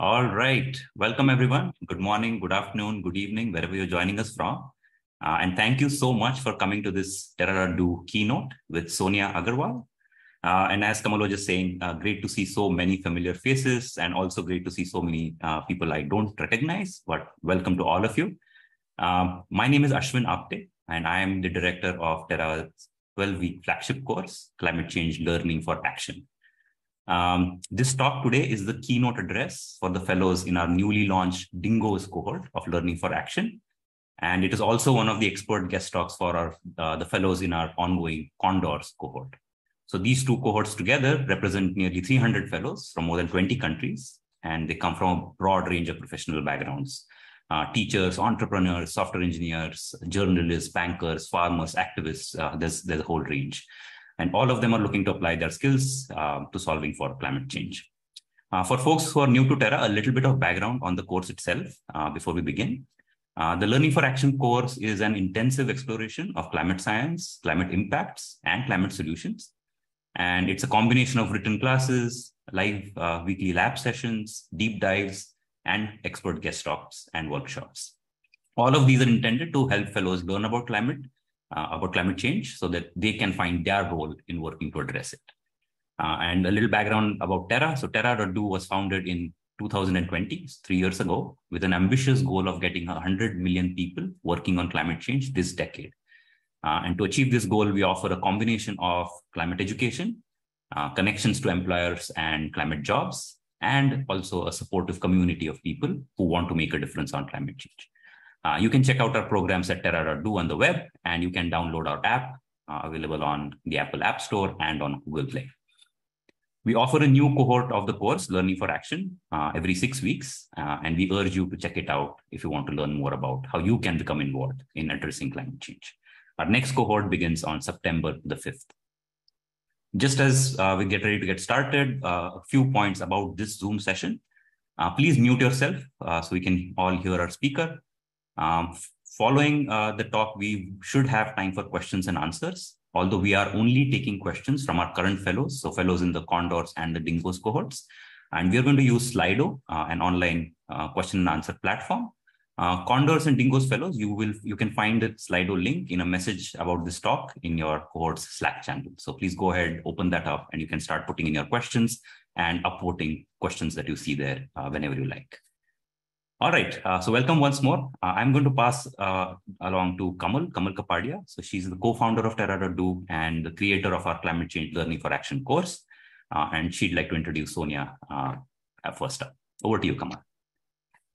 All right. Welcome, everyone. Good morning, good afternoon, good evening, wherever you're joining us from. And thank you so much for coming to this Terra Do keynote with Sonia Aggarwal. And as Kamal was just saying, great to see so many familiar faces and also great to see so many people I don't recognize, but welcome to all of you. My name is Ashwin Apte, and I am the director of Terra's 12-week flagship course, Climate Change Learning for Action. This talk today is the keynote address for the fellows in our newly launched Dingoes cohort of Learning for Action. And it is also one of the expert guest talks for the fellows in our ongoing Condors cohort. So these two cohorts together represent nearly 300 fellows from more than 20 countries, and they come from a broad range of professional backgrounds. Teachers, entrepreneurs, software engineers, journalists, bankers, farmers, activists, there's a whole range. And all of them are looking to apply their skills to solving for climate change. For folks who are new to Terra, a little bit of background on the course itself before we begin. The Learning for Action course is an intensive exploration of climate science, climate impacts, and climate solutions. And it's a combination of written classes, live weekly lab sessions, deep dives, and expert guest talks and workshops. All of these are intended to help fellows learn about climate change so that they can find their role in working to address it. And a little background about Terra. So Terra.do was founded in 2020, 3 years ago, with an ambitious goal of getting 100 million people working on climate change this decade. And to achieve this goal, we offer a combination of climate education, connections to employers and climate jobs, and also a supportive community of people who want to make a difference on climate change. You can check out our programs at Terra.do on the web, and you can download our app available on the Apple App Store and on Google Play. We offer a new cohort of the course, Learning for Action, every 6 weeks, and we urge you to check it out if you want to learn more about how you can become involved in addressing climate change. Our next cohort begins on September the 5th. Just as we get ready to get started, a few points about this Zoom session. Please mute yourself so we can all hear our speaker. Following the talk, we should have time for questions and answers, although we are only taking questions from our current fellows, so fellows in the Condors and the Dingoes cohorts. And we are going to use Slido, an online question and answer platform. Condors and Dingoes fellows, you can find the Slido link in a message about this talk in your cohort's Slack channel. So please go ahead, open that up, and you can start putting in your questions and upvoting questions that you see there whenever you like. All right, so welcome once more. I'm going to pass along to Kamal Kapadia. So she's the co-founder of Terra.do and the creator of our Climate Change Learning for Action course. And she'd like to introduce Sonia first up. Over to you, Kamal.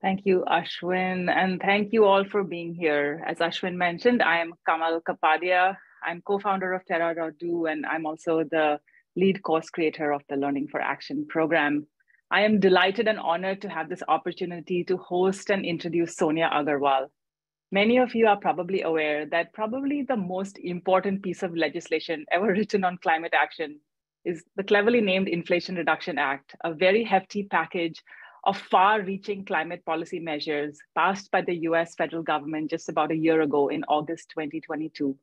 Thank you, Ashwin, and thank you all for being here. As Ashwin mentioned, I am Kamal Kapadia. I'm co-founder of Terra.do, and I'm also the lead course creator of the Learning for Action program. I am delighted and honored to have this opportunity to host and introduce Sonia Aggarwal. Many of you are probably aware that probably the most important piece of legislation ever written on climate action is the cleverly named Inflation Reduction Act, a very hefty package of far-reaching climate policy measures passed by the US federal government just about a year ago in August 2022.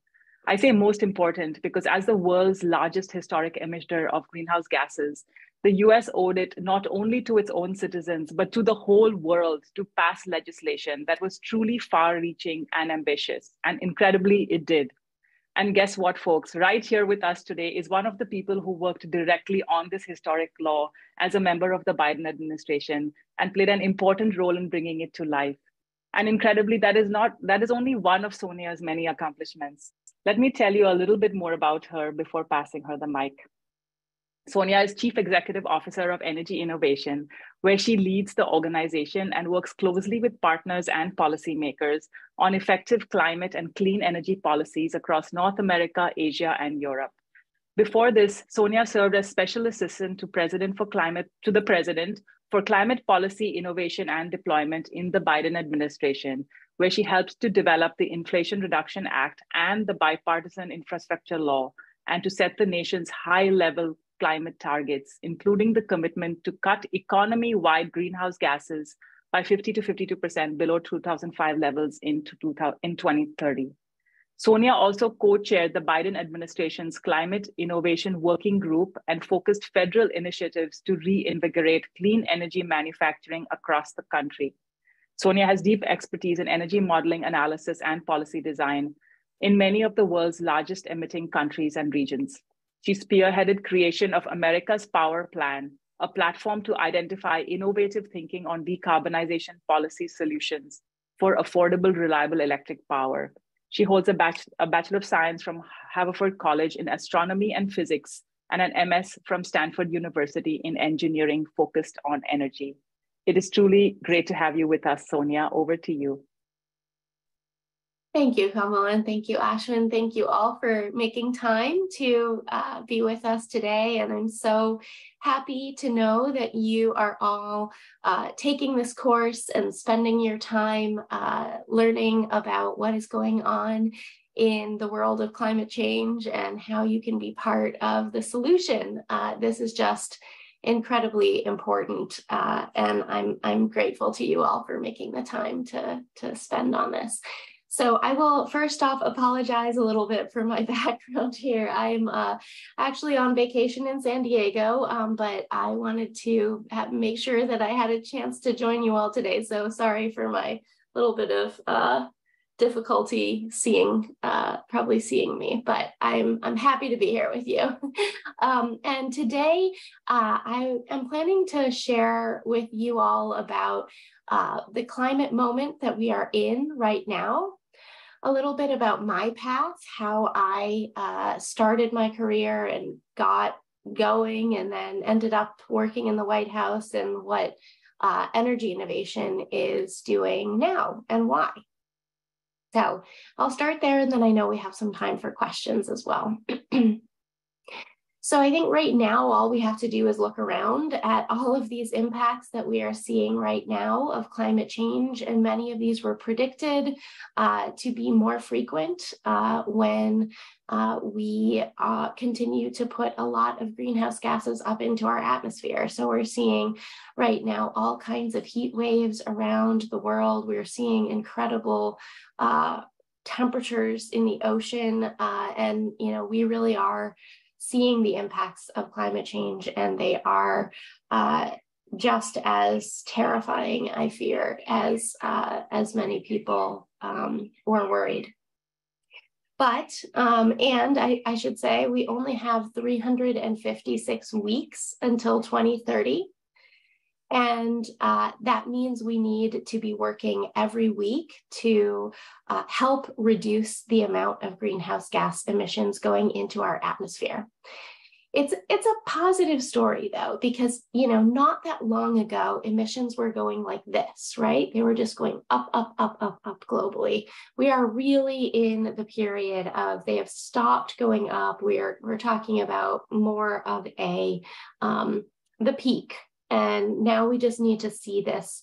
I say most important because as the world's largest historic emitter of greenhouse gases, the US owed it not only to its own citizens, but to the whole world to pass legislation that was truly far-reaching and ambitious. And incredibly, it did. And guess what, folks? Right here with us today is one of the people who worked directly on this historic law as a member of the Biden administration and played an important role in bringing it to life. And incredibly, that is only one of Sonia's many accomplishments. Let me tell you a little bit more about her before passing her the mic. Sonia is Chief Executive Officer of Energy Innovation, where she leads the organization and works closely with partners and policymakers on effective climate and clean energy policies across North America, Asia, and Europe. Before this, Sonia served as Special Assistant to the President for Climate Policy Innovation and Deployment in the Biden administration, where she helped to develop the Inflation Reduction Act and the Bipartisan Infrastructure Law, and to set the nation's high-level climate targets, including the commitment to cut economy-wide greenhouse gases by 50 to 52% below 2005 levels in 2030. Sonia also co-chaired the Biden administration's Climate Innovation Working Group and focused federal initiatives to reinvigorate clean energy manufacturing across the country. Sonia has deep expertise in energy modeling, analysis, and policy design in many of the world's largest emitting countries and regions. She spearheaded creation of America's Power Plan, a platform to identify innovative thinking on decarbonization policy solutions for affordable, reliable electric power. She holds a Bachelor of Science from Haverford College in Astronomy and Physics and an MS from Stanford University in Engineering focused on energy. It is truly great to have you with us, Sonia. Over to you. Thank you, Kamal, and thank you, Ashwin. Thank you all for making time to be with us today. And I'm so happy to know that you are all taking this course and spending your time learning about what is going on in the world of climate change and how you can be part of the solution. This is just incredibly important, and I'm grateful to you all for making the time to spend on this. So I will first off apologize a little bit for my background here. I'm actually on vacation in San Diego, but I wanted to make sure that I had a chance to join you all today. So sorry for my little bit of difficulty probably seeing me, but I'm happy to be here with you. And today I am planning to share with you all about the climate moment that we are in right now. A little bit about my path, how I started my career and got going and then ended up working in the White House, and what energy innovation is doing now and why. So I'll start there, and then I know we have some time for questions as well. So I think right now, all we have to do is look around at all of these impacts that we are seeing right now of climate change. And many of these were predicted to be more frequent when we continue to put a lot of greenhouse gases up into our atmosphere. So we're seeing right now all kinds of heat waves around the world. We're seeing incredible temperatures in the ocean. And, we really are seeing the impacts of climate change, and they are just as terrifying, I fear, as many people were worried. But, and I should say, we only have 356 weeks until 2030. And that means we need to be working every week to help reduce the amount of greenhouse gas emissions going into our atmosphere. It's a positive story, though, because, not that long ago, emissions were going like this, right? They were just going up, up, up, up, up globally. We are really in the period of they have stopped going up. We're talking about more of the peak. And now we just need to see this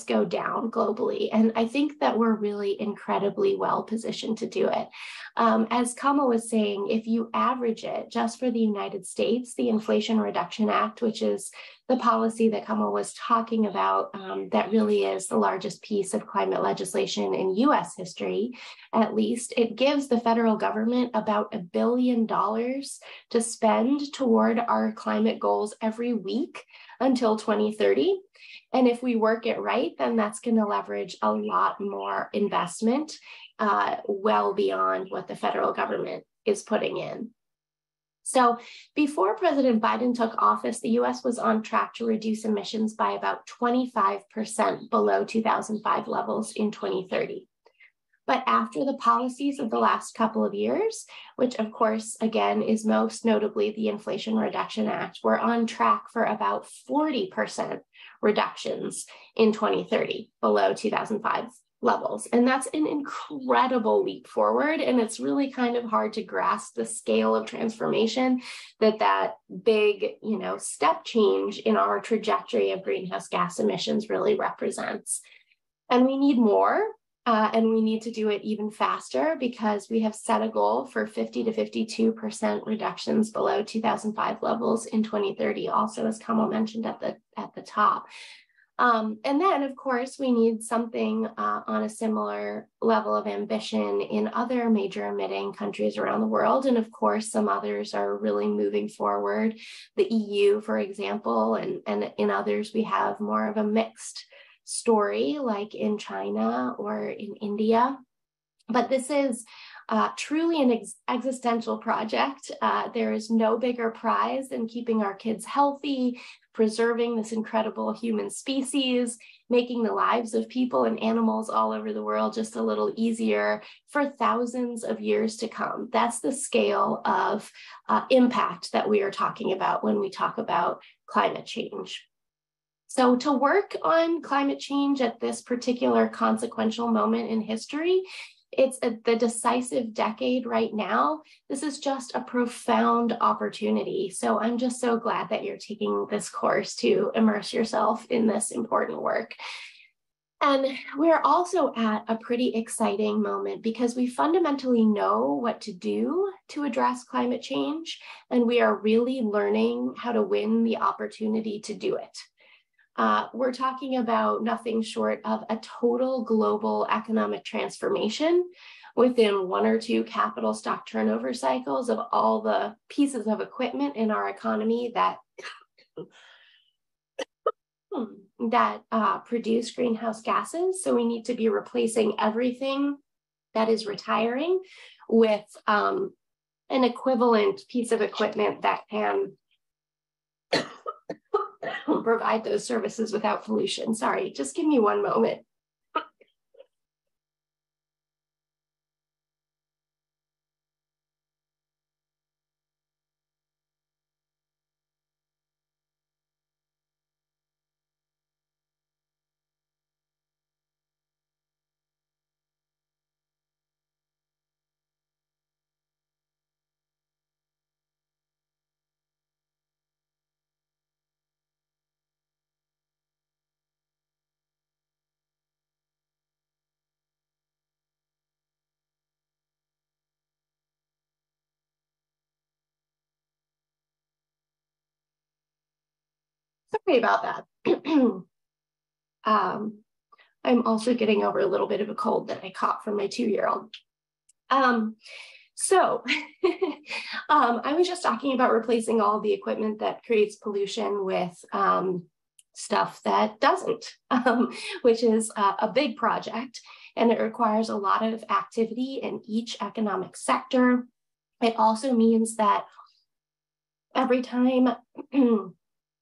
go down globally. And I think that we're really incredibly well positioned to do it. As Kamal was saying, if you average it just for the United States, the Inflation Reduction Act, which is the policy that Kamal was talking about, that really is the largest piece of climate legislation in US history, at least, it gives the federal government about $1 billion to spend toward our climate goals every week until 2030. And if we work it right, then that's going to leverage a lot more investment well beyond what the federal government is putting in. So before President Biden took office, the US was on track to reduce emissions by about 25% below 2005 levels in 2030. But after the policies of the last couple of years, which of course, again, is most notably the Inflation Reduction Act, we're on track for about 40% reductions in 2030 below 2005 levels. And that's an incredible leap forward. And it's really kind of hard to grasp the scale of transformation that big, step change in our trajectory of greenhouse gas emissions really represents. And we need more. And we need to do it even faster because we have set a goal for 50 to 52% reductions below 2005 levels in 2030, also, as Kamal mentioned at the top. And then, of course, we need something on a similar level of ambition in other major emitting countries around the world. And of course, some others are really moving forward. The EU, for example, and in others, we have more of a mixed story, like in China or in India. But this is truly an existential project. There is no bigger prize than keeping our kids healthy, preserving this incredible human species, making the lives of people and animals all over the world just a little easier for thousands of years to come. That's the scale of impact that we are talking about when we talk about climate change. So to work on climate change at this particular consequential moment in history, it's the decisive decade right now. This is just a profound opportunity. So I'm just so glad that you're taking this course to immerse yourself in this important work. And we're also at a pretty exciting moment because we fundamentally know what to do to address climate change, and we are really learning how to win the opportunity to do it. We're talking about nothing short of a total global economic transformation within 1 or 2 capital stock turnover cycles of all the pieces of equipment in our economy that produce greenhouse gases. So we need to be replacing everything that is retiring with an equivalent piece of equipment that can provide those services without pollution. Sorry, just give me one moment. Sorry about that. I'm also getting over a little bit of a cold that I caught from my 2-year-old. So I was just talking about replacing all the equipment that creates pollution with stuff that doesn't, which is a big project, and it requires a lot of activity in each economic sector. It also means that every time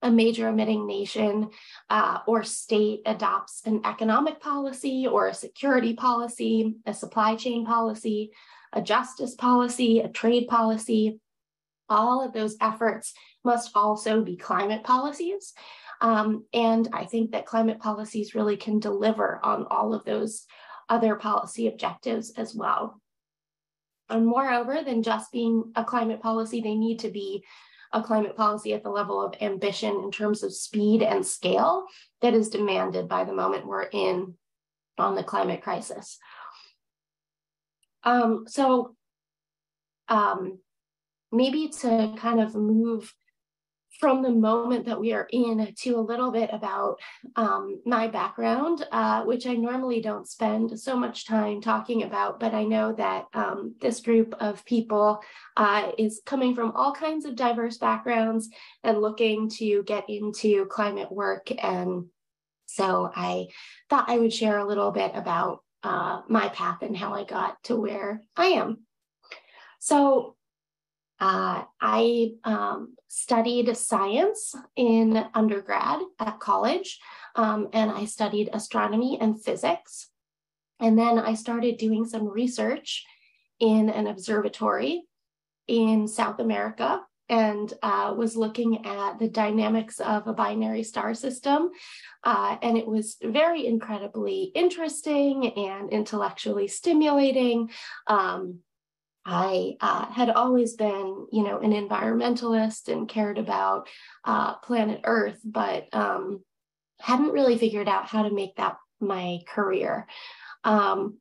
a major emitting nation or state adopts an economic policy or a security policy, a supply chain policy, a justice policy, a trade policy, all of those efforts must also be climate policies. And I think that climate policies really can deliver on all of those other policy objectives as well. And moreover than just being a climate policy, they need to be a climate policy at the level of ambition in terms of speed and scale that is demanded by the moment we're in on the climate crisis. Maybe to kind of move from the moment that we are in to a little bit about my background, which I normally don't spend so much time talking about, but I know that this group of people is coming from all kinds of diverse backgrounds and looking to get into climate work. And so I thought I would share a little bit about my path and how I got to where I am. So I studied science in undergrad at college, and I studied astronomy and physics. And then I started doing some research in an observatory in South America and was looking at the dynamics of a binary star system. And it was very incredibly interesting and intellectually stimulating. I had always been, an environmentalist and cared about planet Earth, but hadn't really figured out how to make that my career. And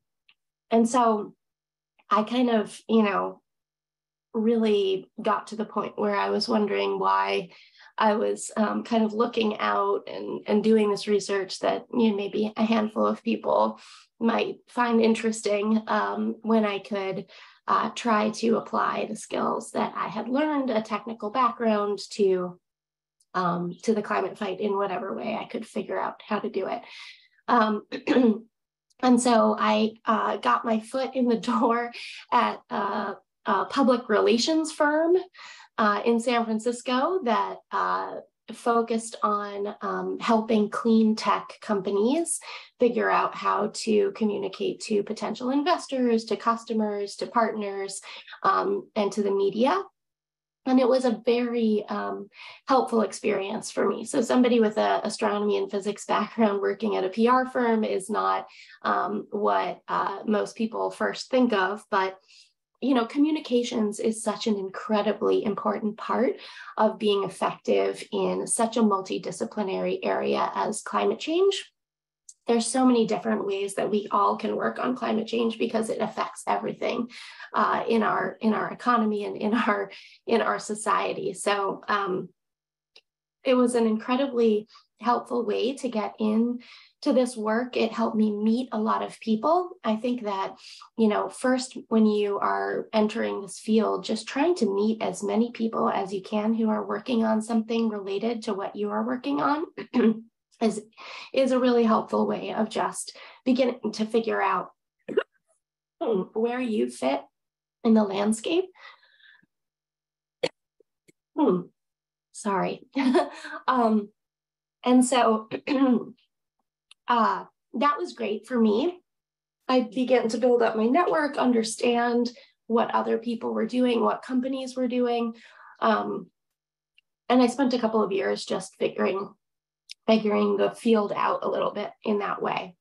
so I kind of, really got to the point where I was wondering why I was kind of looking out and doing this research that maybe a handful of people might find interesting, when I could try to apply the skills that I had learned, a technical background, to the climate fight in whatever way I could figure out how to do it. And so I got my foot in the door at a public relations firm in San Francisco that focused on helping clean tech companies figure out how to communicate to potential investors, to customers, to partners, and to the media. And it was a very helpful experience for me. So somebody with an astronomy and physics background working at a PR firm is not what most people first think of, but communications is such an incredibly important part of being effective in such a multidisciplinary area as climate change. There's so many different ways that we all can work on climate change because it affects everything in our economy and in our society. So it was an incredibly helpful way to get into this work. It helped me meet a lot of people. I think that, first, when you are entering this field, just trying to meet as many people as you can who are working on something related to what you are working on is a really helpful way of just beginning to figure out where you fit in the landscape. Sorry. And so that was great for me. I began to build up my network, understand what other people were doing, what companies were doing. And I spent a couple of years just figuring the field out a little bit in that way.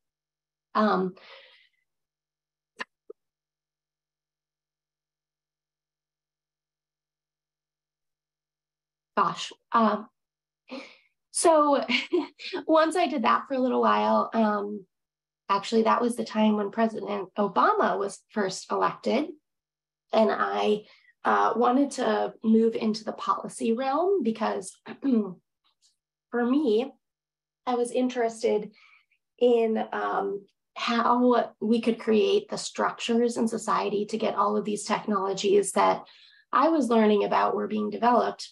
So once I did that for a little while, actually that was the time when President Obama was first elected, and I wanted to move into the policy realm because for me, I was interested in how we could create the structures in society to get all of these technologies that I was learning about were being developed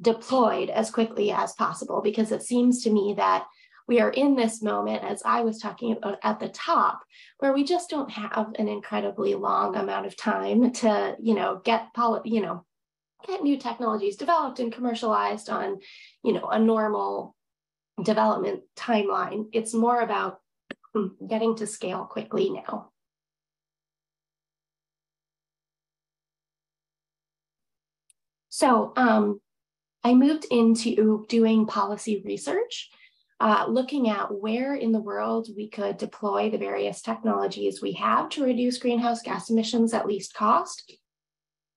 deployed as quickly as possible, because it seems to me that we are in this moment, as I was talking about at the top, where we just don't have an incredibly long amount of time to, get new technologies developed and commercialized on, a normal development timeline. It's more about getting to scale quickly now. So I moved into doing policy research, looking at where in the world we could deploy the various technologies we have to reduce greenhouse gas emissions at least cost,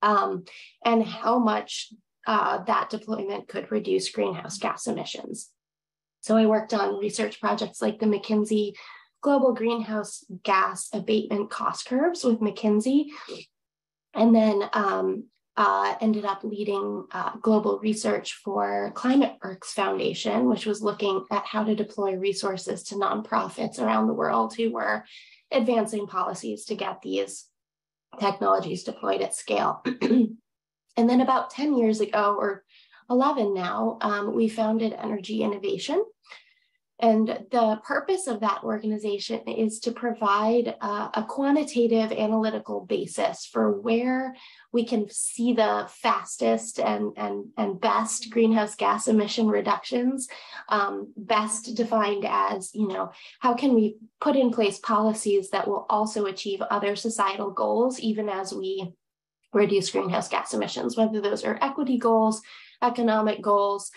and how much that deployment could reduce greenhouse gas emissions. So I worked on research projects like the McKinsey Global Greenhouse Gas Abatement Cost Curves with McKinsey, and then ended up leading global research for Climate Works Foundation, which was looking at how to deploy resources to nonprofits around the world who were advancing policies to get these technologies deployed at scale. And then about 10 years ago, or 11 now, we founded Energy Innovation. And the purpose of that organization is to provide a quantitative analytical basis for where we can see the fastest and best greenhouse gas emission reductions, best defined as, how can we put in place policies that will also achieve other societal goals, even as we reduce greenhouse gas emissions, whether those are equity goals, economic goals,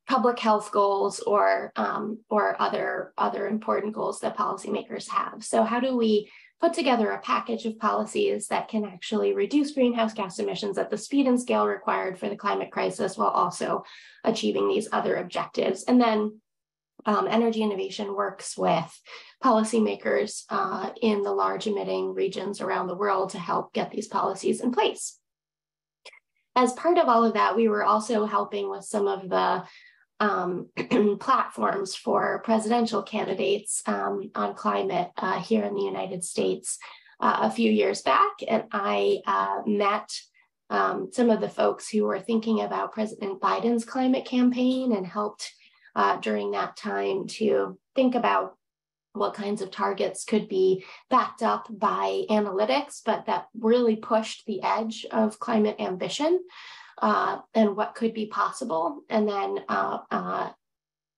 public health goals, or other important goals that policymakers have. So how do we put together a package of policies that can actually reduce greenhouse gas emissions at the speed and scale required for the climate crisis while also achieving these other objectives? And then Energy Innovation works with policymakers in the large emitting regions around the world to help get these policies in place. as part of all of that, we were also helping with some of the platforms for presidential candidates on climate here in the United States a few years back. And I met some of the folks who were thinking about President Biden's climate campaign and helped during that time to think about what kinds of targets could be backed up by analytics, but that really pushed the edge of climate ambition and what could be possible. And then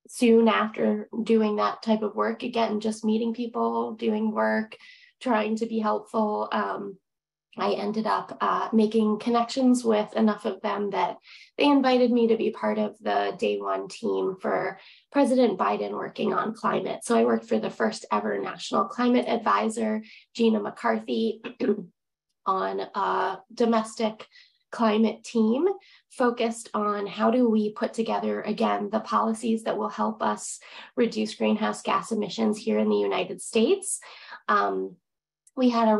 soon after doing that type of work, again, just meeting people, doing work, trying to be helpful, I ended up making connections with enough of them that they invited me to be part of the day one team for President Biden working on climate. So I worked for the first ever national climate advisor, Gina McCarthy, on a domestic climate team focused on how do we put together, again, the policies that will help us reduce greenhouse gas emissions here in the United States. We had a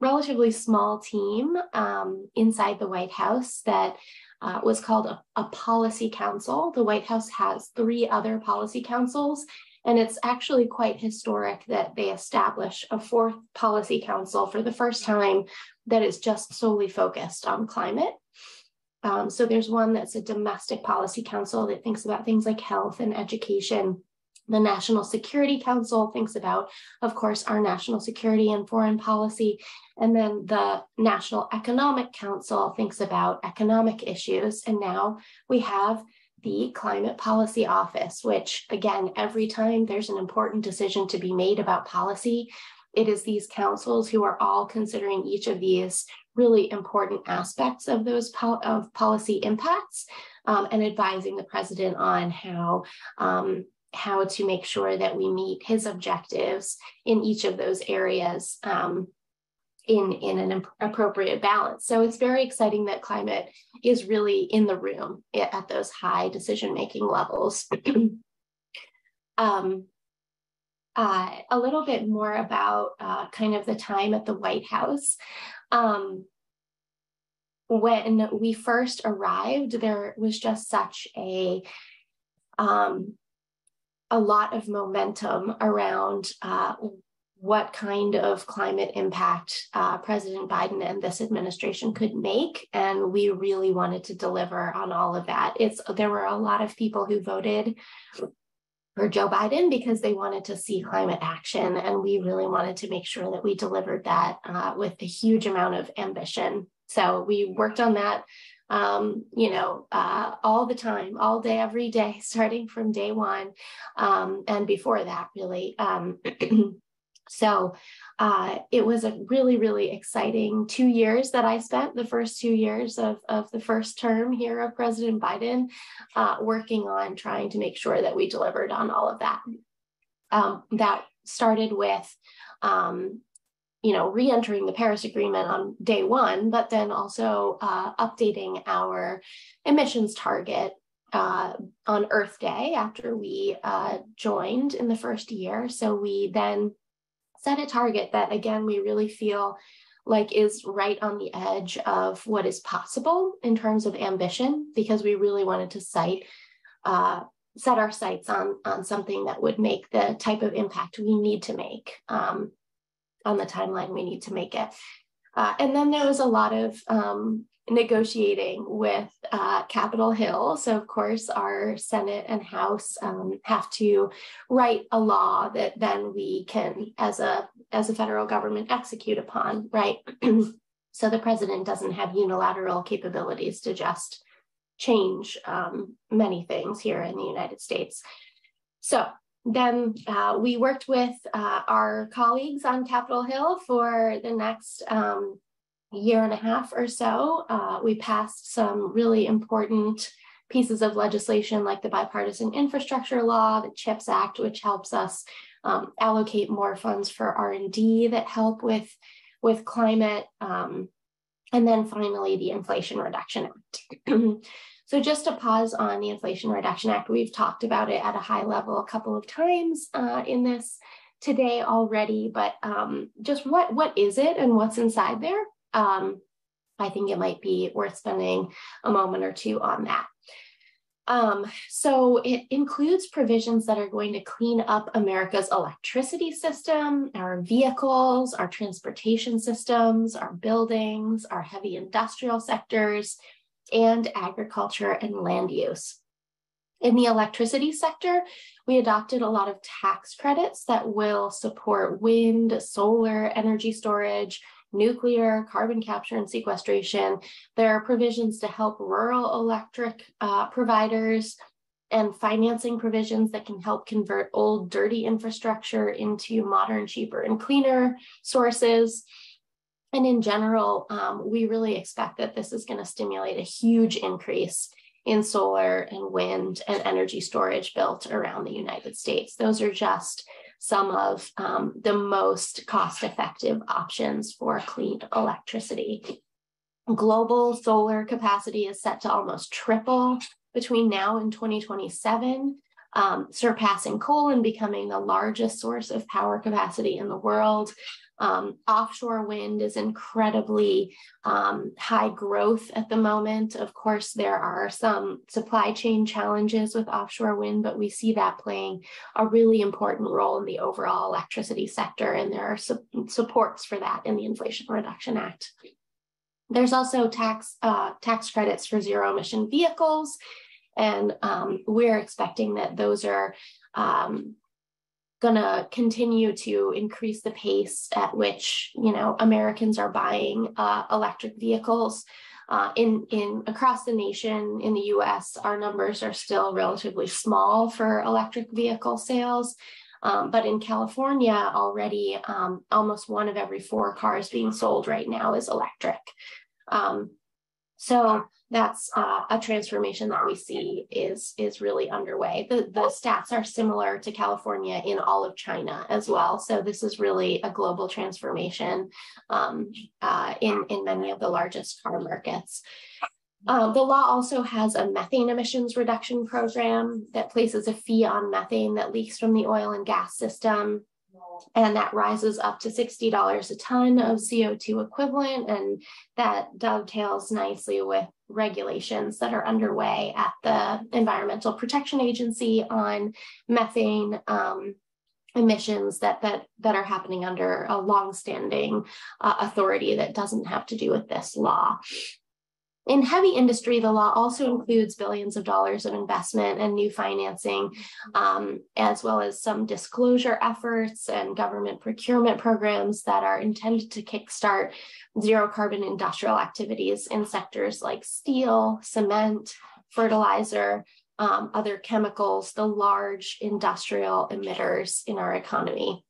relatively small team inside the White House that was called a policy council. The White House has 3 other policy councils, and it's actually quite historic that they establish a 4th policy council for the first time that is just solely focused on climate. So there's one that's a domestic policy council that thinks about things like health and education. The National Security Council thinks about, of course, our national security and foreign policy. And then the National Economic Council thinks about economic issues. And now we have the Climate Policy Office, which, again, every time there's an important decision to be made about policy, it is these councils who are all considering each of these really important aspects of those policy impacts and advising the president on how to make sure that we meet his objectives in each of those areas in an appropriate balance. So it's very exciting that climate is really in the room at those high decision-making levels. A little bit more about kind of the time at the White House. When we first arrived, there was just such a lot of momentum around what kind of climate impact President Biden and this administration could make. And we really wanted to deliver on all of that. There were a lot of people who voted for Joe Biden because they wanted to see climate action. And we really wanted to make sure that we delivered that with a huge amount of ambition. So we worked on that all the time, all day, every day, starting from day one. And before that, really. So it was a really, really exciting 2 years that I spent, the first 2 years of the first term here of President Biden, working on trying to make sure that we delivered on all of that. That started with re-entering the Paris Agreement on day one, but then also updating our emissions target on Earth Day after we joined in the first year. So we then set a target that, again, we really feel like is right on the edge of what is possible in terms of ambition, because we really wanted to set our sights on something that would make the type of impact we need to make on the timeline we need to make it. And then there was a lot of negotiating with Capitol Hill. So of course, our Senate and House have to write a law that then we can, as a federal government, execute upon, right? So the president doesn't have unilateral capabilities to just change many things here in the United States. So then we worked with our colleagues on Capitol Hill for the next year and a half or so. We passed some really important pieces of legislation like the Bipartisan Infrastructure Law, the CHIPS Act, which helps us allocate more funds for R&D that help with climate. And then finally, the Inflation Reduction Act. So just to pause on the Inflation Reduction Act, we've talked about it at a high level a couple of times in this today already, but just what is it and what's inside there? I think it might be worth spending a moment or two on that. So it includes provisions that are going to clean up America's electricity system, our vehicles, our transportation systems, our buildings, our heavy industrial sectors, and agriculture and land use. In the electricity sector, we adopted a lot of tax credits that will support wind, solar, energy storage, nuclear, carbon capture and sequestration. There are provisions to help rural electric providers and financing provisions that can help convert old, dirty infrastructure into modern, cheaper, and cleaner sources. And in general, we really expect that this is going to stimulate a huge increase in solar and wind and energy storage built around the United States. Those are just some of the most cost-effective options for clean electricity. Global solar capacity is set to almost triple between now and 2027, surpassing coal and becoming the largest source of power capacity in the world. Offshore wind is incredibly high growth at the moment. Of course, there are some supply chain challenges with offshore wind, but we see that playing a really important role in the overall electricity sector, and there are supports for that in the Inflation Reduction Act. There's also tax credits for zero-emission vehicles, and we're expecting that those are going to continue to increase the pace at which, Americans are buying electric vehicles. In across the nation, in the U.S., our numbers are still relatively small for electric vehicle sales. But in California, already almost 1 of every 4 cars being sold right now is electric. So that's a transformation that we see is really underway. The stats are similar to California in all of China as well. So this is really a global transformation in many of the largest car markets. The law also has a methane emissions reduction program that places a fee on methane that leaks from the oil and gas system, and that rises up to $60 a ton of CO2 equivalent, and that dovetails nicely with regulations that are underway at the Environmental Protection Agency on methane emissions that are happening under a longstanding authority that doesn't have to do with this law. In heavy industry, the law also includes billions of dollars of investment and new financing, as well as some disclosure efforts and government procurement programs that are intended to kickstart zero carbon industrial activities in sectors like steel, cement, fertilizer, other chemicals, the large industrial emitters in our economy.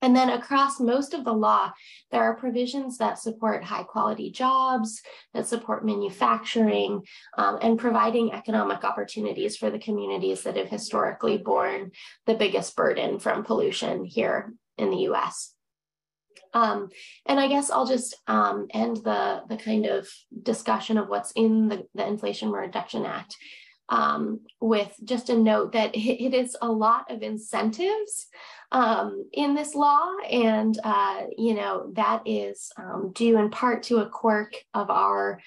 And then across most of the law, there are provisions that support high quality jobs, that support manufacturing, and providing economic opportunities for the communities that have historically borne the biggest burden from pollution here in the US. And I guess I'll just end the kind of discussion of what's in the Inflation Reduction Act with just a note that it is a lot of incentives in this law, and that is due in part to a quirk of our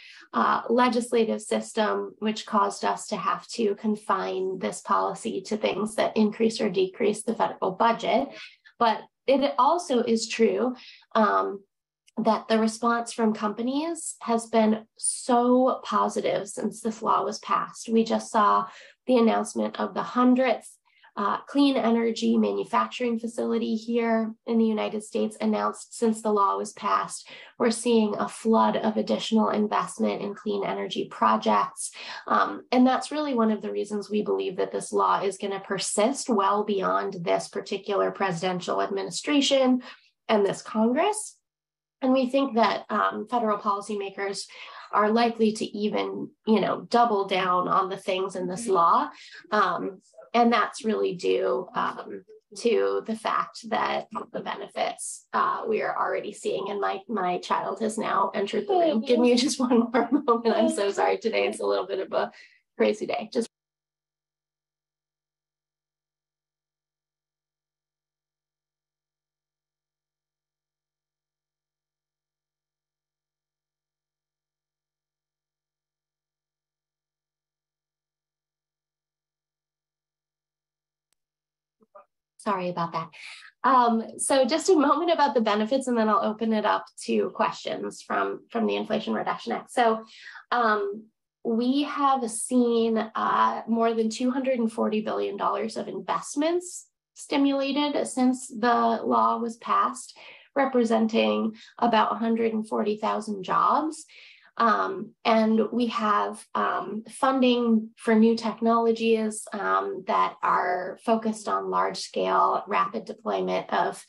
legislative system, which caused us to have to confine this policy to things that increase or decrease the federal budget. But it also is true that the response from companies has been so positive since this law was passed. We just saw the announcement of the 100th clean energy manufacturing facility here in the United States announced since the law was passed. We're seeing a flood of additional investment in clean energy projects. And that's really one of the reasons we believe that this law is going to persist well beyond this particular presidential administration and this Congress. And we think that federal policymakers are likely to even, double down on the things in this law. And that's really due to the fact that the benefits we are already seeing. And my child has now entered the room. Give me just one more moment. I'm so sorry. Today is a little bit of a crazy day. Just Sorry about that. So just a moment about the benefits, and then I'll open it up to questions from the Inflation Reduction Act. So we have seen more than $240 billion of investments stimulated since the law was passed, representing about 140,000 jobs. And we have funding for new technologies that are focused on large-scale, rapid deployment of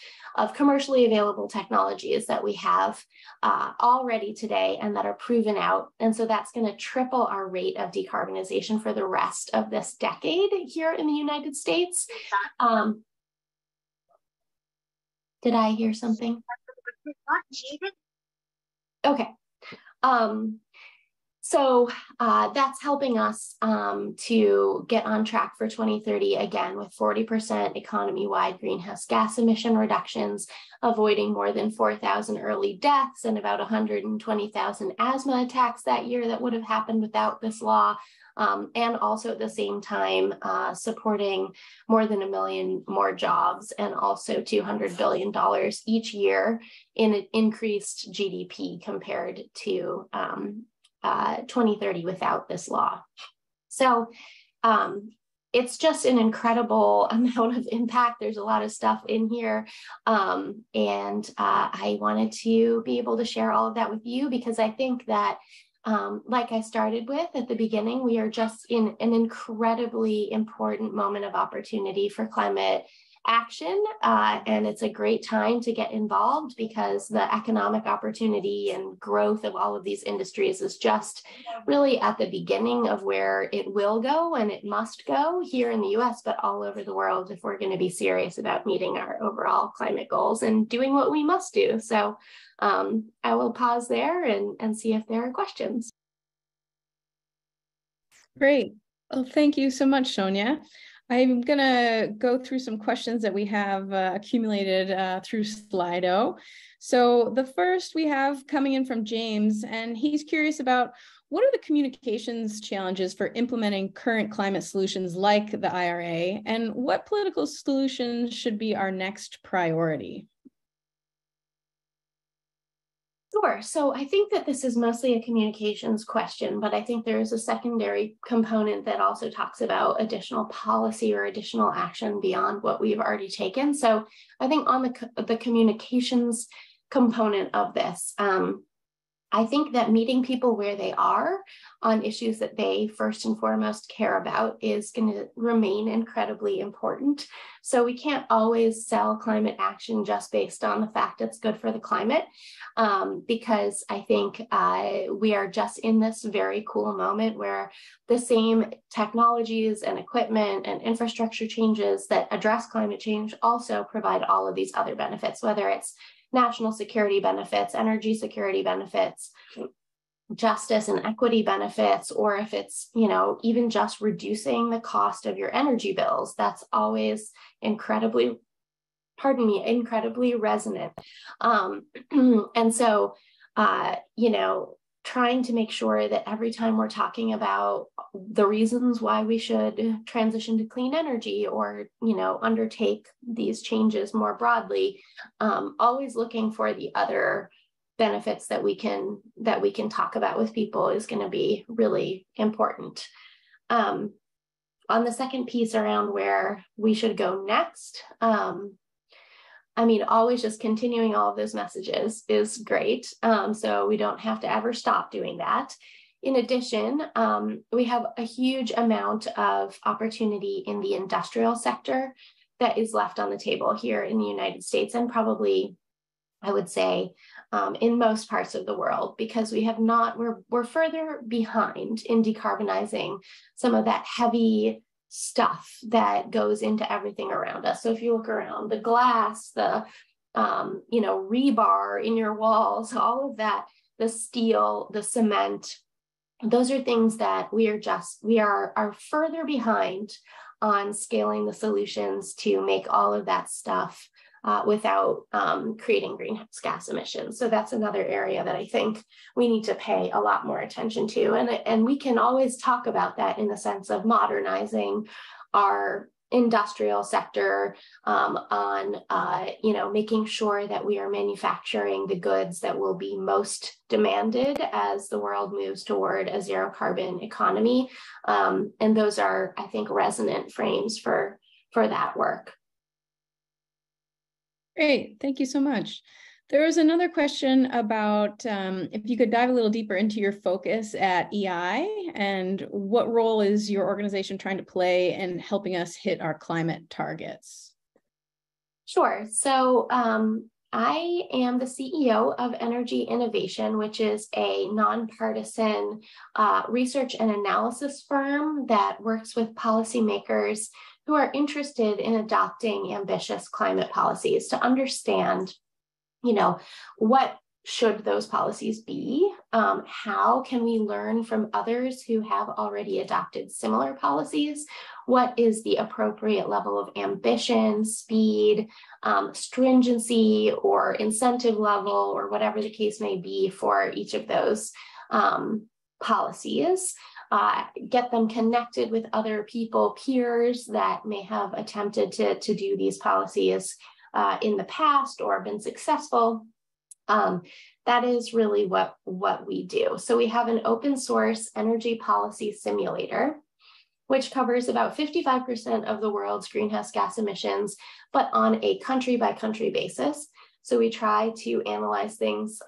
commercially available technologies that we have already today and that are proven out. And so that's going to triple our rate of decarbonization for the rest of this decade here in the United States. Did I hear something? Okay. So that's helping us to get on track for 2030, again, with 40% economy-wide greenhouse gas emission reductions, avoiding more than 4,000 early deaths and about 120,000 asthma attacks that year that would have happened without this law. And also at the same time, supporting more than 1 million more jobs and also $200 billion each year in increased GDP compared to 2030 without this law. So it's just an incredible amount of impact. There's a lot of stuff in here. And I wanted to be able to share all of that with you because I think that like I started with at the beginning, we are just in an incredibly important moment of opportunity for climate action. And it's a great time to get involved because the economic opportunity and growth of all of these industries is just really at the beginning of where it will go and it must go here in the US, but all over the world if we're going to be serious about meeting our overall climate goals and doing what we must do. So I will pause there and see if there are questions. Great. Well, thank you so much, Sonia. I'm going to go through some questions that we have accumulated through Slido. So the first we have coming in from James, and he's curious about what are the communications challenges for implementing current climate solutions like the IRA, and what political solutions should be our next priority? Sure. So I think that this is mostly a communications question, but I think there is a secondary component that also talks about additional policy or additional action beyond what we've already taken. So I think on the communications component of this, I think that meeting people where they are on issues that they first and foremost care about is going to remain incredibly important. So we can't always sell climate action just based on the fact it's good for the climate, because I think we are just in this very cool moment where the same technologies and equipment and infrastructure changes that address climate change also provide all of these other benefits, whether it's national security benefits, energy security benefits, justice and equity benefits, or if it's, even just reducing the cost of your energy bills, that's always incredibly resonant. And so, trying to make sure that every time we're talking about the reasons why we should transition to clean energy or, undertake these changes more broadly, always looking for the other benefits that we can talk about with people is going to be really important. On the second piece around where we should go next, always just continuing all of those messages is great. So we don't have to ever stop doing that. In addition, we have a huge amount of opportunity in the industrial sector that is left on the table here in the United States and probably, I would say, in most parts of the world, because we're further behind in decarbonizing some of that heavy stuff that goes into everything around us. So if you look around, the glass, the rebar in your walls, all of that, the steel, the cement, those are things that we are further behind on scaling the solutions to make all of that stuff without creating greenhouse gas emissions. So that's another area that I think we need to pay a lot more attention to. And we can always talk about that in the sense of modernizing our industrial sector, on making sure that we are manufacturing the goods that will be most demanded as the world moves toward a zero carbon economy. And those are, I think, resonant frames for that work. Great, thank you so much. There was another question about if you could dive a little deeper into your focus at EI and what role is your organization trying to play in helping us hit our climate targets? Sure. So I am the CEO of Energy Innovation, which is a nonpartisan research and analysis firm that works with policymakers who are interested in adopting ambitious climate policies to understand, what should those policies be? How can we learn from others who have already adopted similar policies? What is the appropriate level of ambition, speed, stringency, or incentive level, or whatever the case may be for each of those policies? Get them connected with other people, peers that may have attempted to do these policies in the past or been successful. That is really what we do. So we have an open source energy policy simulator, which covers about 55% of the world's greenhouse gas emissions, but on a country by country basis. So we try to analyze things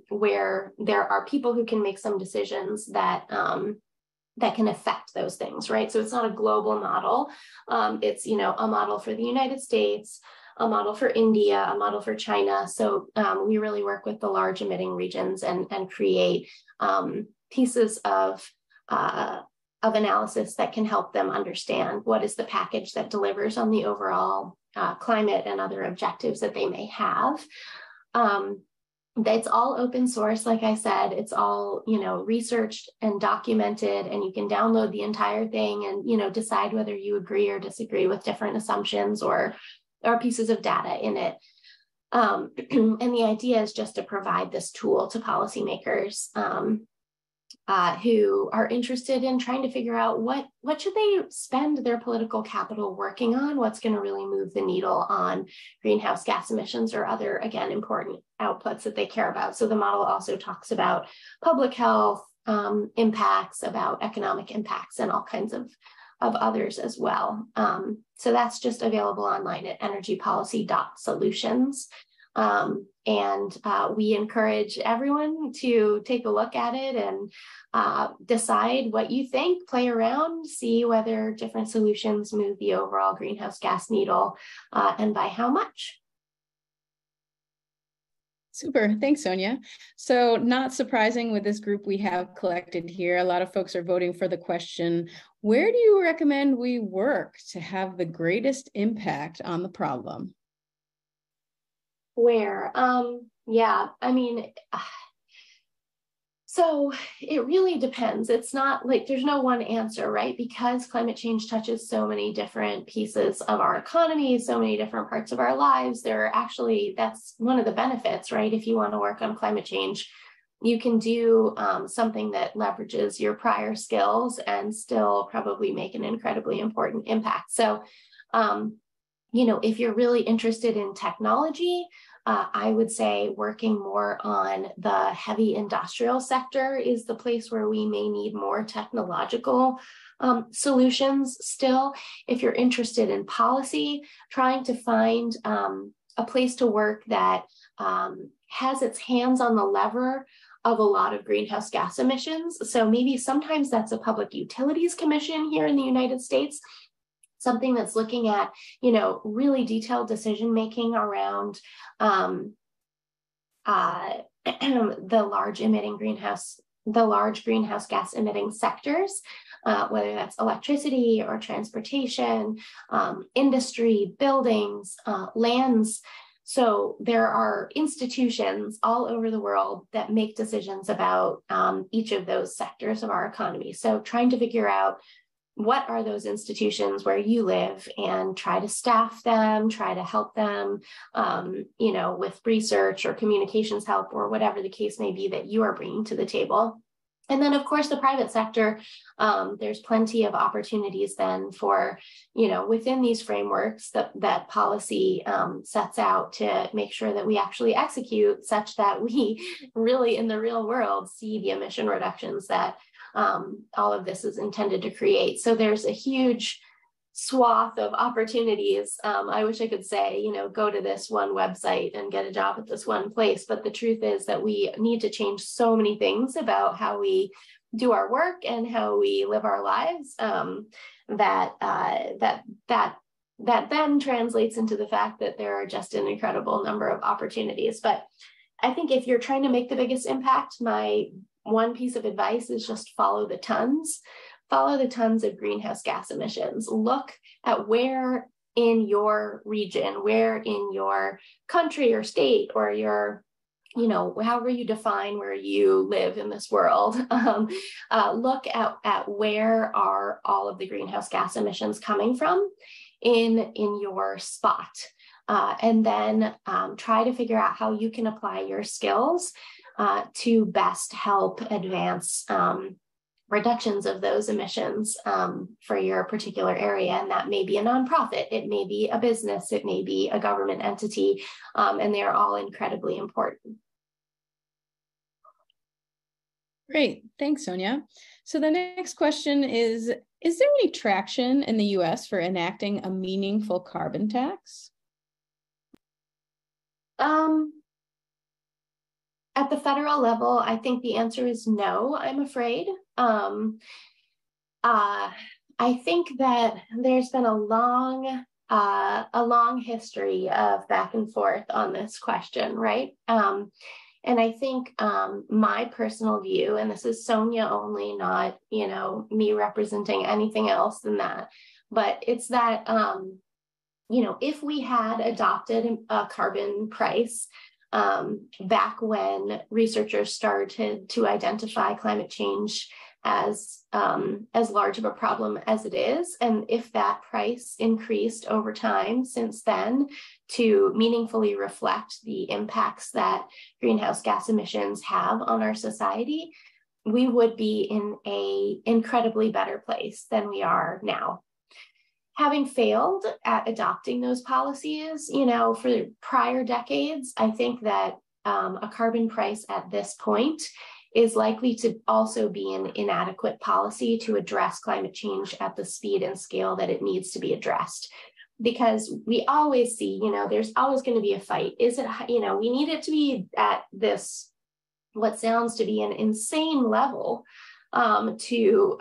where there are people who can make some decisions that can affect those things, right? So it's not a global model. It's, a model for the United States, a model for India, a model for China. So we really work with the large emitting regions and create pieces of analysis that can help them understand what is the package that delivers on the overall climate and other objectives that they may have. It's all open source, like I said. It's all, researched and documented, and you can download the entire thing and, decide whether you agree or disagree with different assumptions or pieces of data in it. And the idea is just to provide this tool to policymakers who are interested in trying to figure out what should they spend their political capital working on, what's going to really move the needle on greenhouse gas emissions or other, again, important outputs that they care about. So the model also talks about public health impacts, about economic impacts, and all kinds of others as well. So that's just available online at energypolicy.solutions. And we encourage everyone to take a look at it and decide what you think, play around, see whether different solutions move the overall greenhouse gas needle and by how much. Super. Thanks, Sonia. So not surprising with this group we have collected here, a lot of folks are voting for the question, where do you recommend we work to have the greatest impact on the problem? Where? So it really depends. It's not like there's no one answer, right? Because climate change touches so many different pieces of our economy, so many different parts of our lives. That's one of the benefits, right? If you want to work on climate change, you can do something that leverages your prior skills and still probably make an incredibly important impact. So, if you're really interested in technology, I would say working more on the heavy industrial sector is the place where we may need more technological solutions still. If you're interested in policy, trying to find a place to work that has its hands on the lever of a lot of greenhouse gas emissions. So maybe sometimes that's a public utilities commission here in the United States, something that's looking at, really detailed decision-making around the large greenhouse gas emitting sectors, whether that's electricity or transportation, industry, buildings, lands. So there are institutions all over the world that make decisions about each of those sectors of our economy. So trying to figure out what are those institutions where you live and try to staff them, try to help them, with research or communications help or whatever the case may be that you are bringing to the table. And then, of course, the private sector, there's plenty of opportunities then for, within these frameworks that policy sets out to make sure that we actually execute such that we really in the real world see the emission reductions that all of this is intended to create. So there's a huge swath of opportunities. I wish I could say, go to this one website and get a job at this one place. But the truth is that we need to change so many things about how we do our work and how we live our lives that then translates into the fact that there are just an incredible number of opportunities. But I think if you're trying to make the biggest impact, my one piece of advice is just follow the tons. Follow the tons of greenhouse gas emissions. Look at where in your region, where in your country or state or your, however you define where you live in this world, look at where are all of the greenhouse gas emissions coming from in your spot. And then try to figure out how you can apply your skills to best help advance reductions of those emissions for your particular area. And that may be a nonprofit, it may be a business, it may be a government entity, and they are all incredibly important. Great, thanks, Sonia. So the next question is there any traction in the US for enacting a meaningful carbon tax? At the federal level, I think the answer is no, I'm afraid. I think that there's been a long history of back and forth on this question, right? And I think my personal view, and this is Sonia only, not, me representing anything else than that, but it's that, if we had adopted a carbon price back when researchers started to identify climate change as large of a problem as it is, and if that price increased over time since then to meaningfully reflect the impacts that greenhouse gas emissions have on our society, we would be in an incredibly better place than we are now. Having failed at adopting those policies, for prior decades, I think that a carbon price at this point is likely to also be an inadequate policy to address climate change at the speed and scale that it needs to be addressed. Because we always see, there's always going to be a fight. Is it, we need it to be at this, what sounds to be an insane level to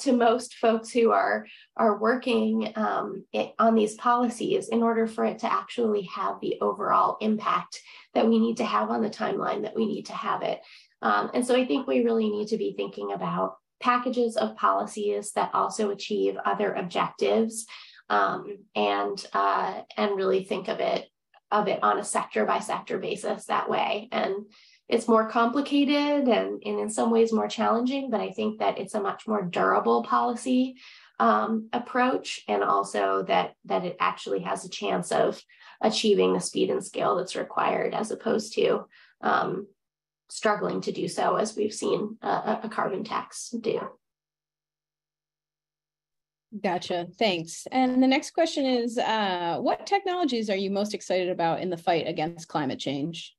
most folks who are working on these policies in order for it to actually have the overall impact that we need to have on the timeline that we need to have it. And so I think we really need to be thinking about packages of policies that also achieve other objectives, and really think of it on a sector by sector basis that way. And it's more complicated and in some ways more challenging, but I think that it's a much more durable policy approach, and also that it actually has a chance of achieving the speed and scale that's required, as opposed to struggling to do so, as we've seen a carbon tax do. Gotcha, thanks. And the next question is, what technologies are you most excited about in the fight against climate change?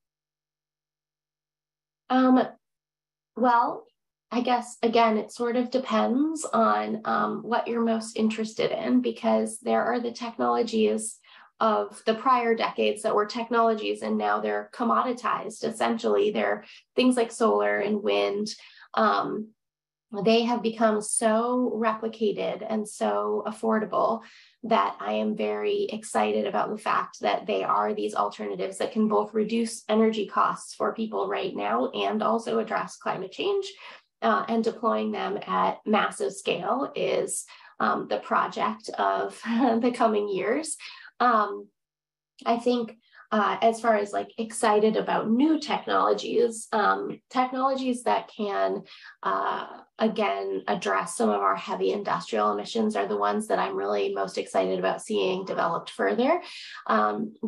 Well, I guess, again, it sort of depends on what you're most interested in, because there are the technologies of the prior decades that were technologies, and now they're commoditized. Essentially, they're things like solar and wind. They have become so replicated and so affordable that I am very excited about the fact that they are these alternatives that can both reduce energy costs for people right now and also address climate change. And deploying them at massive scale is the project of the coming years. I think as far as like excited about new technologies, technologies that can, again, address some of our heavy industrial emissions are the ones that I'm really most excited about seeing developed further.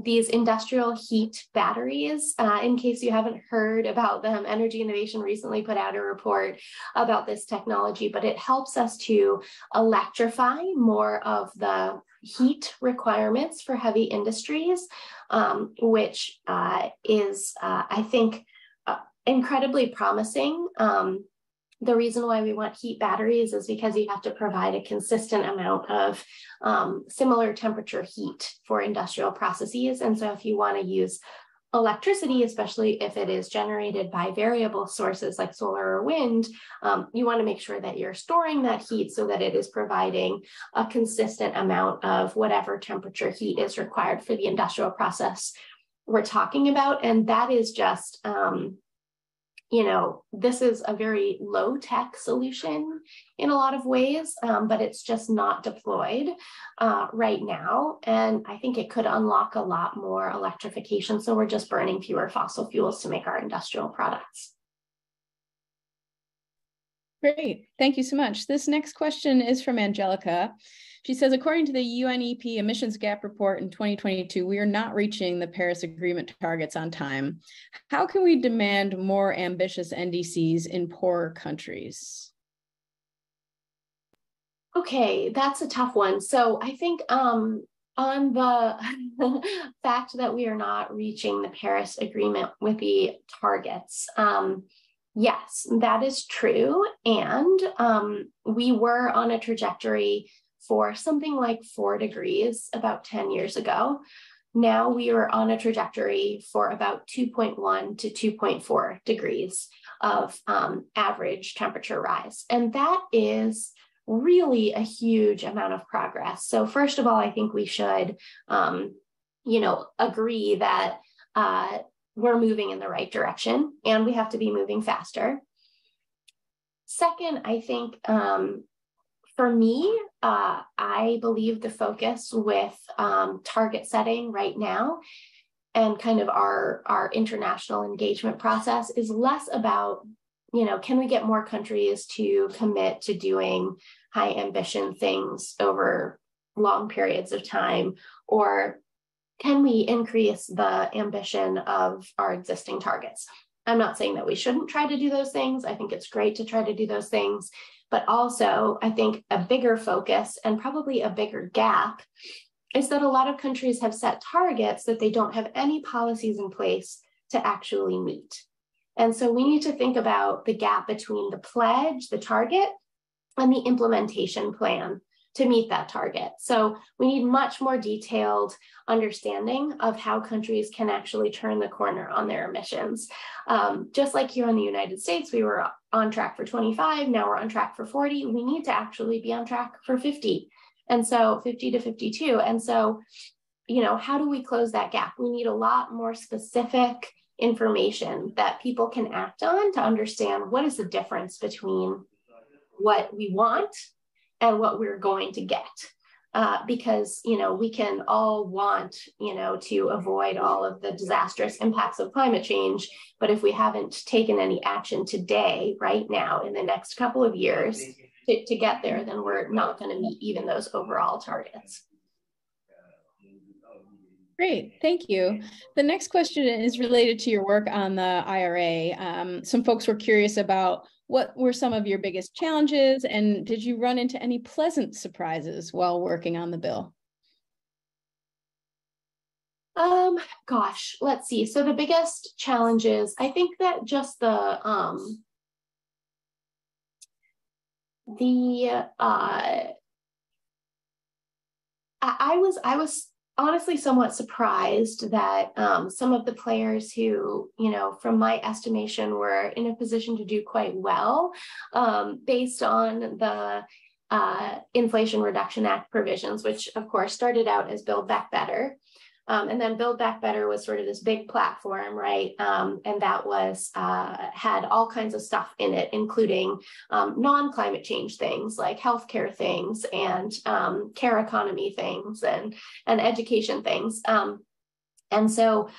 These industrial heat batteries, in case you haven't heard about them, Energy Innovation recently put out a report about this technology, but it helps us to electrify more of the heat requirements for heavy industries, which is, I think, incredibly promising. The reason why we want heat batteries is because you have to provide a consistent amount of similar temperature heat for industrial processes. And so if you want to use electricity, especially if it is generated by variable sources like solar or wind, you want to make sure that you're storing that heat so that it is providing a consistent amount of whatever temperature heat is required for the industrial process we're talking about. And that is just, this is a very low tech solution in a lot of ways, but it's just not deployed right now. And I think it could unlock a lot more electrification. So we're just burning fewer fossil fuels to make our industrial products. Great. Thank you so much. This next question is from Angelica. She says, according to the UNEP emissions gap report in 2022, we are not reaching the Paris Agreement targets on time. How can we demand more ambitious NDCs in poorer countries? Okay, that's a tough one. So I think on the fact that we are not reaching the Paris Agreement with the targets, yes, that is true. And we were on a trajectory for something like 4 degrees about 10 years ago. Now we are on a trajectory for about 2.1 to 2.4 degrees of average temperature rise. And that is really a huge amount of progress. So first of all, I think we should, agree that we're moving in the right direction and we have to be moving faster. Second, I think for me, I believe the focus with target setting right now and kind of our international engagement process is less about, can we get more countries to commit to doing high ambition things over long periods of time, or can we increase the ambition of our existing targets? I'm not saying that we shouldn't try to do those things. I think it's great to try to do those things. But also, I think a bigger focus and probably a bigger gap is that a lot of countries have set targets that they don't have any policies in place to actually meet. And so we need to think about the gap between the pledge, the target, and the implementation plan to meet that target. So we need much more detailed understanding of how countries can actually turn the corner on their emissions. Just like here in the United States, we were on track for 25, now we're on track for 40. We need to actually be on track for 50. And so 50 to 52. And so, how do we close that gap? We need a lot more specific information that people can act on to understand what is the difference between what we want and what we're going to get. Because, we can all want, to avoid all of the disastrous impacts of climate change. But if we haven't taken any action today, right now, in the next couple of years to get there, then we're not going to meet even those overall targets. Great, thank you. The next question is related to your work on the IRA. Some folks were curious about what were some of your biggest challenges, and did you run into any pleasant surprises while working on the bill? Gosh, let's see. So the biggest challenges, I think that just I was honestly somewhat surprised that some of the players who, from my estimation, were in a position to do quite well based on the Inflation Reduction Act provisions, which of course started out as Build Back Better. And then Build Back Better was sort of this big platform, right? And that was had all kinds of stuff in it, including non-climate change things like healthcare things and care economy things and education things. And so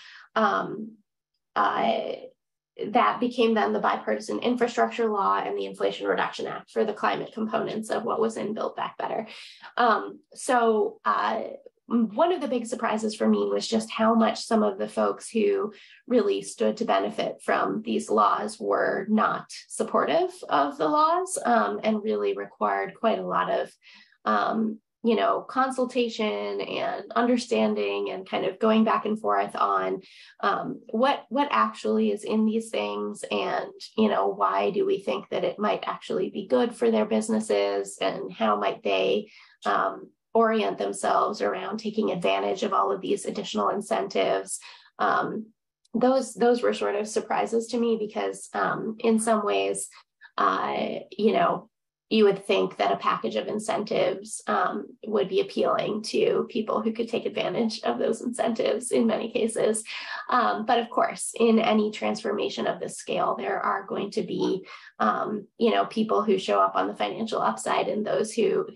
that became then the Bipartisan Infrastructure Law and the Inflation Reduction Act for the climate components of what was in Build Back Better. One of the big surprises for me was just how much some of the folks who really stood to benefit from these laws were not supportive of the laws, and really required quite a lot of consultation and understanding and kind of going back and forth on what actually is in these things, and why do we think that it might actually be good for their businesses, and how might they orient themselves around taking advantage of all of these additional incentives. Those were sort of surprises to me, because in some ways, you would think that a package of incentives would be appealing to people who could take advantage of those incentives in many cases. But of course, in any transformation of this scale, there are going to be, people who show up on the financial upside and those who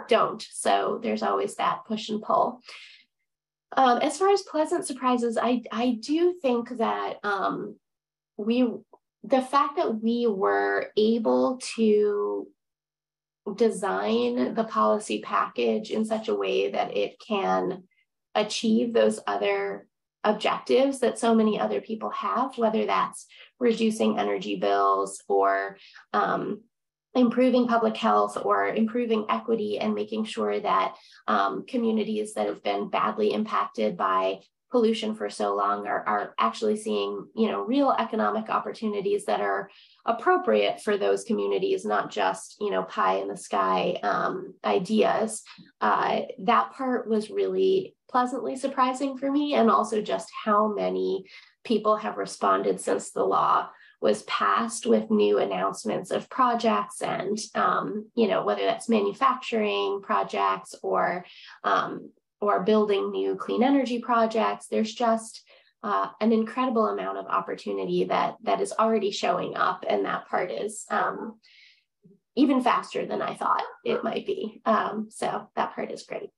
don't. So there's always that push and pull. As far as pleasant surprises, I do think that the fact that we were able to design the policy package in such a way that it can achieve those other objectives that so many other people have, whether that's reducing energy bills or improving public health or improving equity and making sure that communities that have been badly impacted by pollution for so long are actually seeing, real economic opportunities that are appropriate for those communities, not just, pie in the sky ideas. That part was really pleasantly surprising for me, and also just how many people have responded since the law was passed with new announcements of projects, and whether that's manufacturing projects or building new clean energy projects. There's just an incredible amount of opportunity that is already showing up, and that part is even faster than I thought it might be. So that part is great.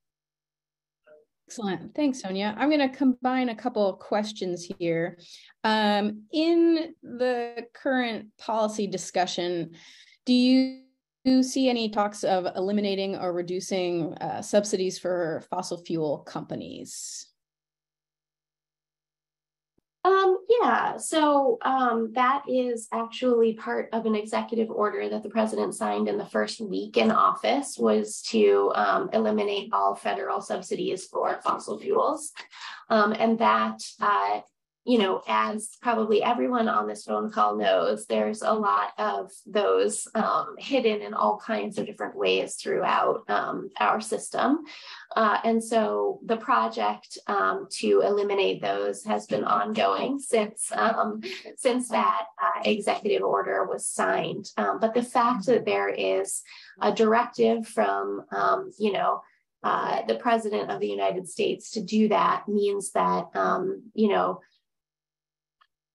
Excellent. Thanks, Sonia. I'm going to combine a couple of questions here. In the current policy discussion, do you see any talks of eliminating or reducing subsidies for fossil fuel companies? Yeah, so that is actually part of an executive order that the president signed in the first week in office, was to eliminate all federal subsidies for fossil fuels. And that, as probably everyone on this phone call knows, there's a lot of those hidden in all kinds of different ways throughout our system. And so the project to eliminate those has been ongoing since that executive order was signed. But the fact that there is a directive from, the president of the United States to do that means that,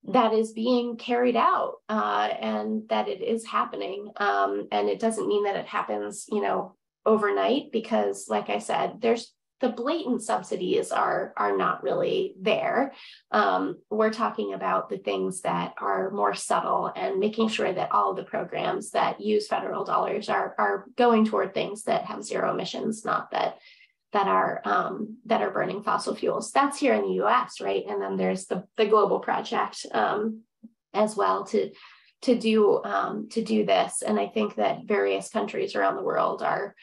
that is being carried out and that it is happening. And it doesn't mean that it happens, overnight, because like I said, the blatant subsidies are not really there. We're talking about the things that are more subtle and making sure that all the programs that use federal dollars are going toward things that have zero emissions, not that are burning fossil fuels. That's here in the U.S., right? And then there's the global project as well to do this. And I think that various countries around the world are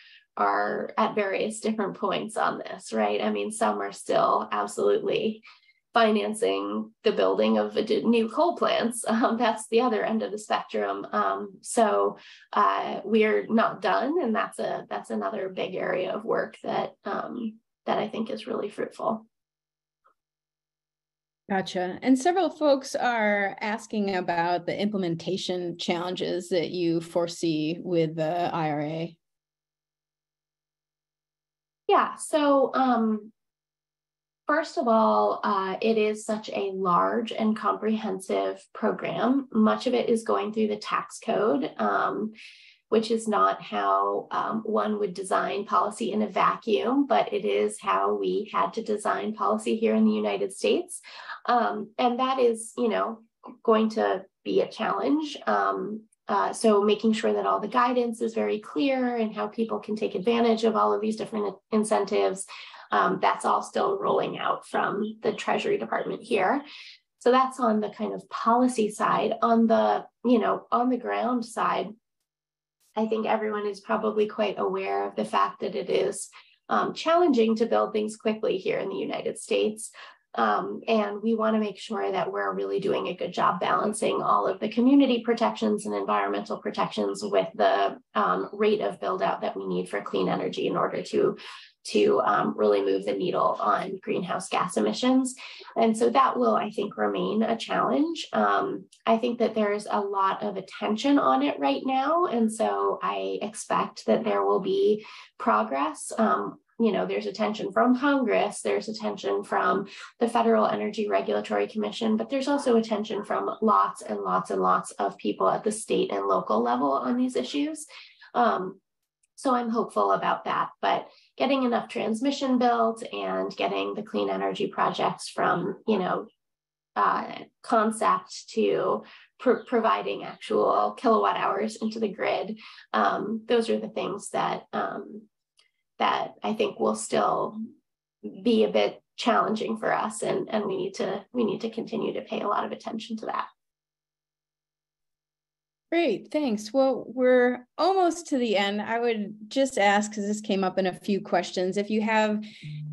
at various different points on this, right? I mean, some are still absolutely financing the building of new coal plants. That's the other end of the spectrum. So we're not done, and that's another big area of work that I think is really fruitful. Gotcha. And several folks are asking about the implementation challenges that you foresee with the IRA. Yeah, so first of all, it is such a large and comprehensive program. Much of it is going through the tax code. which is not how one would design policy in a vacuum, but it is how we had to design policy here in the United States. And that is, going to be a challenge. So making sure that all the guidance is very clear and how people can take advantage of all of these different incentives, that's all still rolling out from the Treasury Department here. So that's on the kind of policy side. On the, on the ground side, I think everyone is probably quite aware of the fact that it is challenging to build things quickly here in the United States. And we want to make sure that we're really doing a good job balancing all of the community protections and environmental protections with the rate of build out that we need for clean energy in order to really move the needle on greenhouse gas emissions. And so that will, I think, remain a challenge. I think that there's a lot of attention on it right now. And so I expect that there will be progress. There's attention from Congress, there's attention from the Federal Energy Regulatory Commission, but there's also attention from lots and lots and lots of people at the state and local level on these issues. So I'm hopeful about that, but getting enough transmission built and getting the clean energy projects from, concept to providing actual kilowatt hours into the grid, those are the things that I think will still be a bit challenging for us, and we need to continue to pay a lot of attention to that. Great, thanks. Well, we're almost to the end. I would just ask, because this came up in a few questions, if you have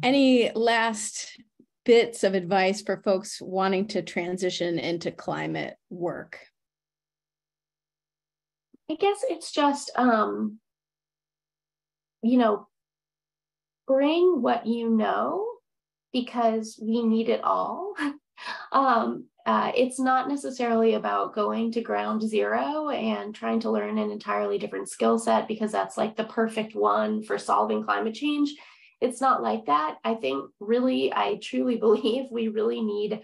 any last bits of advice for folks wanting to transition into climate work. I guess it's just, bring what you know, because we need it all. It's not necessarily about going to ground zero and trying to learn an entirely different skill set because that's like the perfect one for solving climate change. It's not like that. I think really, I truly believe we really need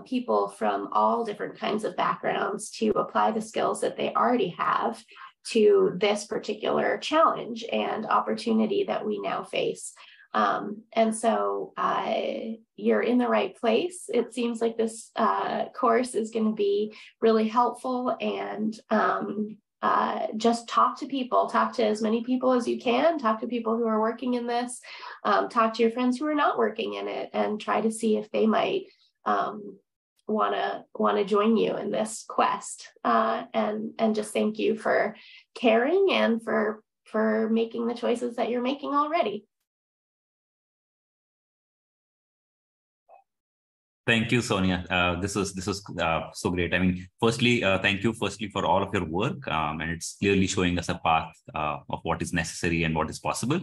people from all different kinds of backgrounds to apply the skills that they already have to this particular challenge and opportunity that we now face. And so you're in the right place. It seems like this course is going to be really helpful, and just talk to as many people as you can, talk to people who are working in this, talk to your friends who are not working in it, and try to see if they might want to join you in this quest, and just thank you for caring and for making the choices that you're making already. Thank you, Sonia. This was so great. I mean, firstly, thank you for all of your work, and it's clearly showing us a path of what is necessary and what is possible.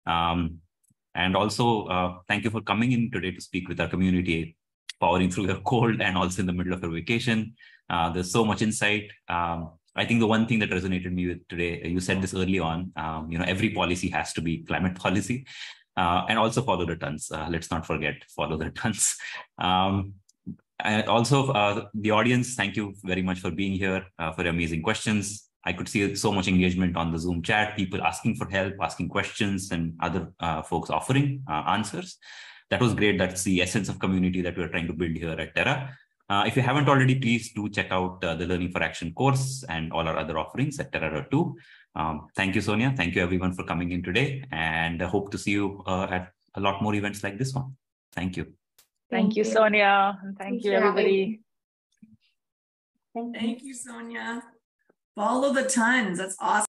And also, thank you for coming in today to speak with our community, powering through your cold and also in the middle of your vacation. There's so much insight. I think the one thing that resonated me with today, you said this early on, every policy has to be climate policy. And also follow the tons. Let's not forget, follow the tons. And also, the audience, thank you very much for being here, for your amazing questions. I could see so much engagement on the Zoom chat, people asking for help, asking questions, and other folks offering answers. That was great. That's the essence of community that we're trying to build here at Terra. If you haven't already, please do check out the Learning for Action course and all our other offerings at Terra.2. Thank you, Sonia. Thank you, everyone, for coming in today. And I hope to see you at a lot more events like this one. Thank you. Thank you, Sonia. And thank you, everybody. Thank you, Sonia. Follow the tons. That's awesome.